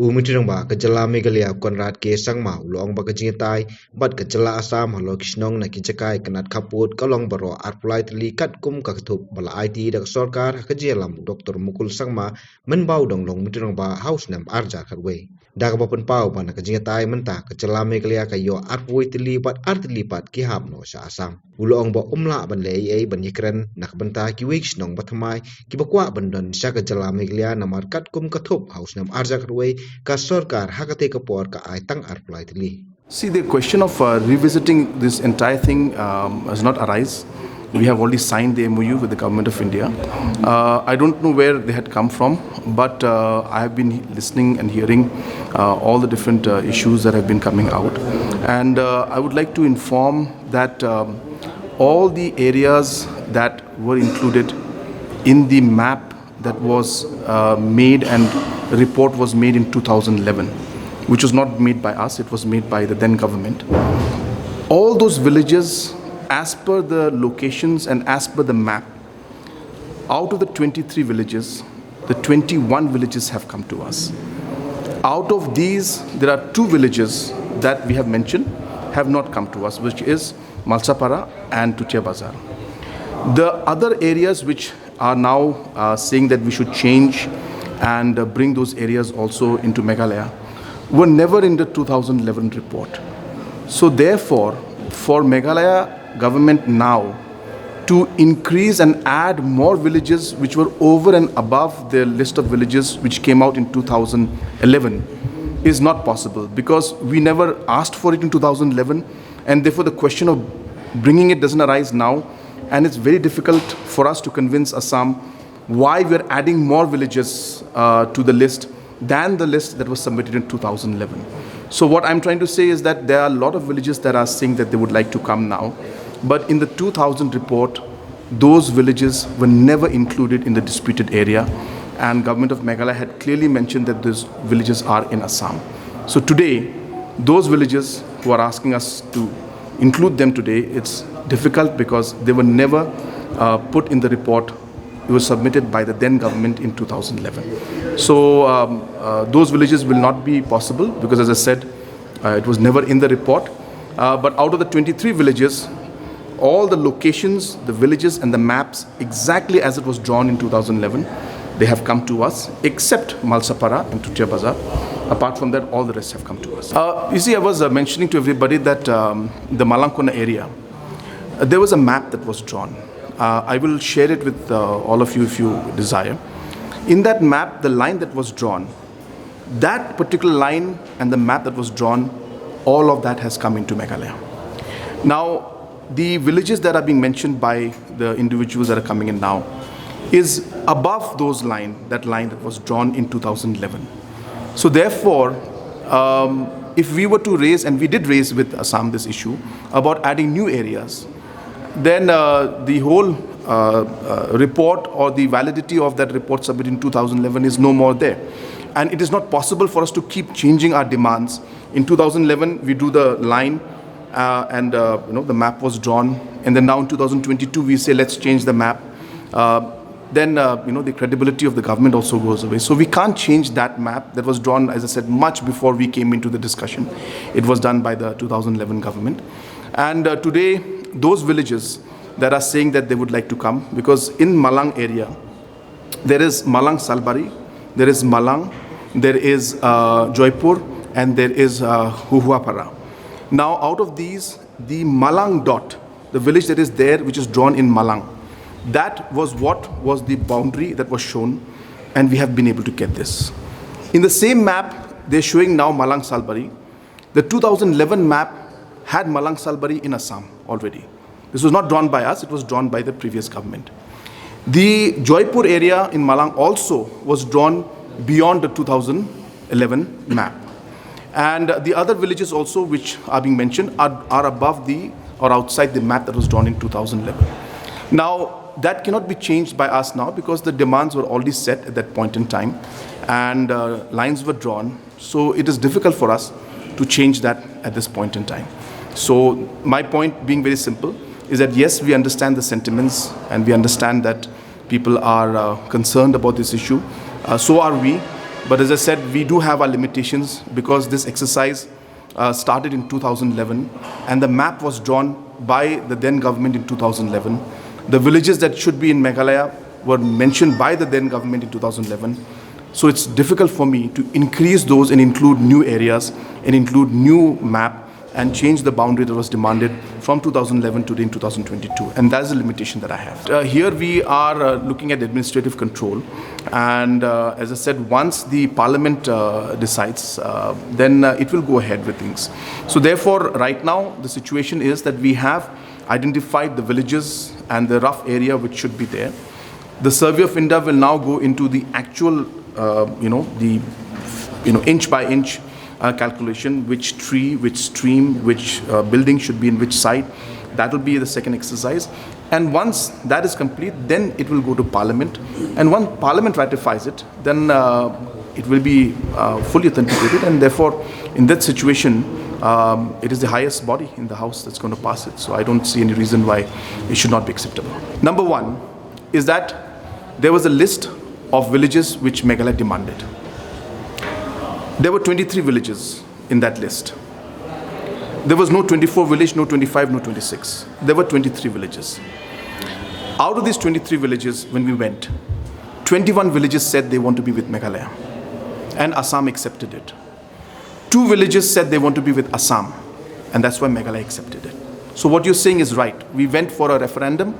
Umitirang ba kajala Meghalaya Conrad K Sangma ulong ba ïatai bat kajala Assam halor shnong na kichakai kanat kaput kalong baro arpulai tylli katkum thup bala IT dak sarkar kajelam Dr Mukul Sangma menbau dong long mitirang ba house snem arja khatwe dak ba pau ba na ïatai mentah kajala Meghalaya kayo arpui tylli bat artli pat kihap no sa Assam ulong ba umla ban lei ban yikren nak benta ki wik shnong bathamai ki bakwa bandon sa kajala Meghalaya namar katkum thup house snem arja khatwe ka sarkar hakate kapor ka ay tang arpulai tylli. See, the question of revisiting this entire thing has not arise. We have already signed the MOU with the government of India. I don't know where they had come from, but I have been listening and hearing all the different issues that have been coming out. And I would like to inform that all the areas that were included in the map that was made and the report was made in 2011, which was not made by us, it was made by the then government. All those villages, as per the locations and as per the map, out of the 23 villages, the 21 villages have come to us. Out of these, there are 2 villages that we have mentioned have not come to us, which is Malsapara and Tutia Bazar. The other areas which are now saying that we should change and bring those areas also into Meghalaya were never in the 2011 report. So therefore, for Meghalaya government now to increase and add more villages which were over and above the list of villages which came out in 2011 is not possible, because we never asked for it in 2011, and therefore the question of bringing it doesn't arise now, and it's very difficult for us to convince Assam why we're adding more villages to the list than the list that was submitted in 2011. So what I'm trying to say is that there are a lot of villages that are saying that they would like to come now, but in the 2000 report, those villages were never included in the disputed area, and government of Meghalaya had clearly mentioned that those villages are in Assam. So today, those villages who are asking us to include them today, it's difficult because they were never put in the report. It was submitted by the then government in 2011. So those villages will not be possible because, as I said, it was never in the report. But out of the 23 villages, all the locations, the villages and the maps exactly as it was drawn in 2011, they have come to us, except Malsapara and Tutia Bazar. Apart from that, all the rest have come to us. You see, I was mentioning to everybody that the Malankona area, there was a map that was drawn. I will share it with all of you if you desire. In that map, the line that was drawn, that particular line and the map that was drawn, all of that has come into Meghalaya. Now, the villages that are being mentioned by the individuals that are coming in now is above those that line that was drawn in 2011. So therefore, if we were to raise, and we did raise with Assam this issue about adding new areas, then the whole report or the validity of that report submitted in 2011 is no more there. And it is not possible for us to keep changing our demands. In 2011, we drew the line and the map was drawn. And then now in 2022, we say, let's change the map. Then the credibility of the government also goes away. So we can't change that map that was drawn, as I said, much before we came into the discussion. It was done by the 2011 government. And today, those villages that are saying that they would like to come, because in Malang area, there is Malang Salbari, there is Malang, there is Jaipur, and there is Huhuapara. Now, out of these, the Malang dot, the village that is there, which is drawn in Malang, that was what was the boundary that was shown, and we have been able to get this. In the same map, they're showing now Malang Salbari. The 2011 map had Malang Salbari in Assam already. This was not drawn by us, it was drawn by the previous government. The Jaipur area in Malang also was drawn beyond the 2011 map. And the other villages also which are being mentioned are above or outside the map that was drawn in 2011. Now, that cannot be changed by us now because the demands were already set at that point in time and lines were drawn. So it is difficult for us to change that at this point in time. So my point being very simple is that yes, we understand the sentiments and we understand that people are concerned about this issue. So are we. But as I said, we do have our limitations because this exercise started in 2011 and the map was drawn by the then government in 2011. The villages that should be in Meghalaya were mentioned by the then government in 2011. So it's difficult for me to increase those and include new areas and include new map and change the boundary that was demanded from 2011 to 2022. And that's the limitation that I have. Here we are looking at administrative control. And as I said, once the parliament decides, then it will go ahead with things. So therefore, right now, the situation is that we have identified the villages and the rough area which should be there. The Survey of India will now go into the actual, inch by inch calculation, which tree, which stream, which building should be in which site. That will be the second exercise. And once that is complete, then it will go to Parliament. And once Parliament ratifies it, then it will be fully authenticated. And therefore, in that situation, it is the highest body in the House that's going to pass it. So I don't see any reason why it should not be acceptable. Number one is that there was a list of villages which Meghalaya demanded. There were 23 villages in that list. There was no 24 village, no 25, no 26. There were 23 villages. Out of these 23 villages, when we went, 21 villages said they want to be with Meghalaya, and Assam accepted it. 2 villages said they want to be with Assam, and that's why Meghalaya accepted it. So what you're saying is right. We went for a referendum,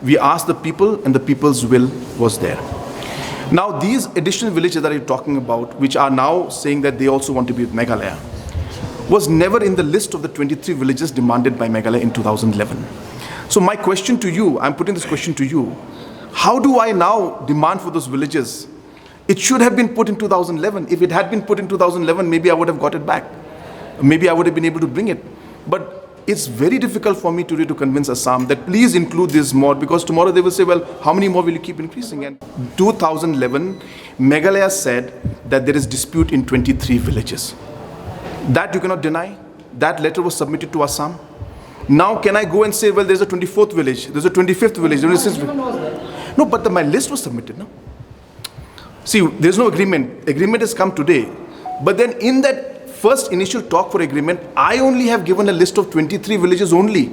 we asked the people, and the people's will was there. Now, these additional villages that you're talking about, which are now saying that they also want to be with Meghalaya, was never in the list of the 23 villages demanded by Meghalaya in 2011. So my question to you, I'm putting this question to you, how do I now demand for those villages? It should have been put in 2011. If it had been put in 2011, maybe I would have got it back. Maybe I would have been able to bring it. But it's very difficult for me today to convince Assam that please include this more, because tomorrow they will say, well, how many more will you keep increasing? And 2011, Meghalaya said that there is dispute in 23 villages. That you cannot deny. That letter was submitted to Assam. Now can I go and say, well, there's a 24th village, there's a 25th village, there's a 26th village. No, but my list was submitted, no? See, there's no agreement. Agreement has come today. But then in that first initial talk for agreement, I only have given a list of 23 villages only.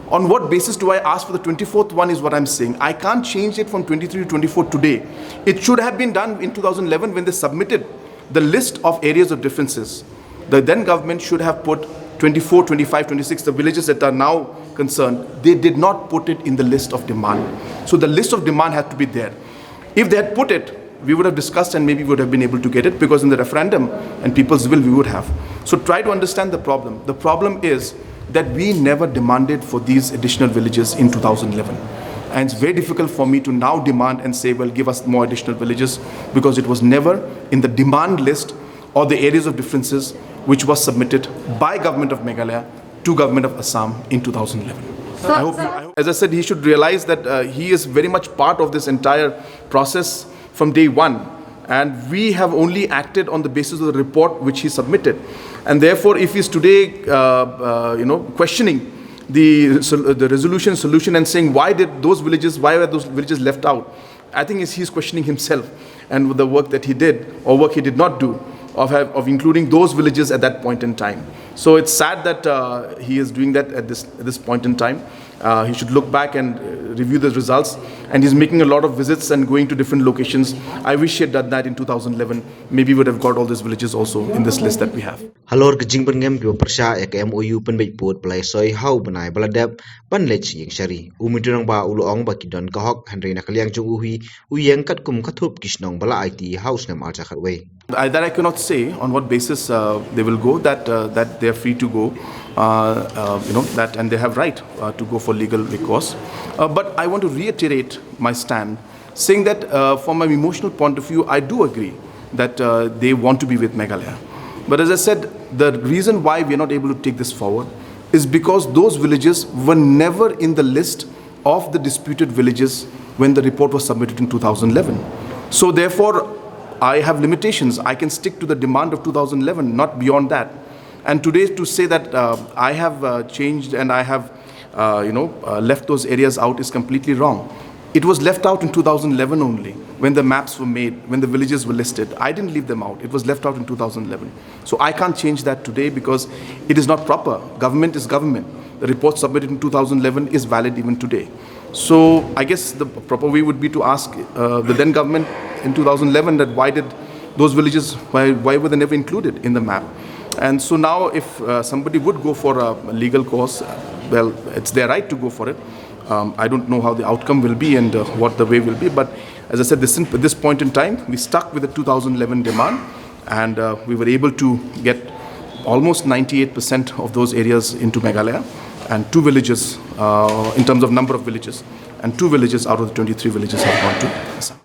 On what basis do I ask for the 24th one is what I'm saying. I can't change it from 23 to 24 today. It should have been done in 2011 when they submitted the list of areas of differences. The then government should have put 24, 25, 26, the villages that are now concerned. They did not put it in the list of demand. So the list of demand had to be there. If they had put it, we would have discussed and maybe we would have been able to get it, because in the referendum and people's will, we would have. So try to understand the problem. The problem is that we never demanded for these additional villages in 2011. And it's very difficult for me to now demand and say, well, give us more additional villages, because it was never in the demand list or the areas of differences which was submitted by government of Meghalaya to government of Assam in 2011. I hope, as I said, he should realize that he is very much part of this entire process from day one, and we have only acted on the basis of the report which he submitted. And therefore, if he's today, questioning the resolution solution and saying why were those villages left out, I think he's questioning himself and the work that he did or work he did not do of including those villages at that point in time. So it's sad that he is doing that at this point in time. He should look back and review the results. And he's making a lot of visits and going to different locations. I wish he had done that in 2011. Maybe we would have got all these villages also in this list that we have. Halor kejing pengem pio persya ek MOU penbait put play soy hau benai baladep panlech yeng shari. Umiturang ba uloong ba kidon kahok Henry nakaliang chung uyeng katkum thup shnong bala ïatai house nem alcha khatway. That I cannot say on what basis they will go. That they are free to go. That, and they have right to go for legal recourse. But I want to reiterate my stand, saying that from an emotional point of view, I do agree that they want to be with Meghalaya. But as I said, the reason why we are not able to take this forward is because those villages were never in the list of the disputed villages when the report was submitted in 2011. So therefore, I have limitations. I can stick to the demand of 2011, not beyond that. And today to say that I have changed and I have left those areas out is completely wrong. It was left out in 2011 only, when the maps were made, when the villages were listed. I didn't leave them out. It was left out in 2011. So I can't change that today because it is not proper. Government is government. The report submitted in 2011 is valid even today. So I guess the proper way would be to ask the then government in 2011 that why did those villages, why were they never included in the map? And so now if somebody would go for a legal course, well, it's their right to go for it. I don't know how the outcome will be and what the way will be. But as I said, at this point in time, we stuck with the 2011 demand, and we were able to get almost 98% of those areas into Meghalaya, and 2 villages, in terms of number of villages, and 2 villages out of the 23 villages have gone to Assam.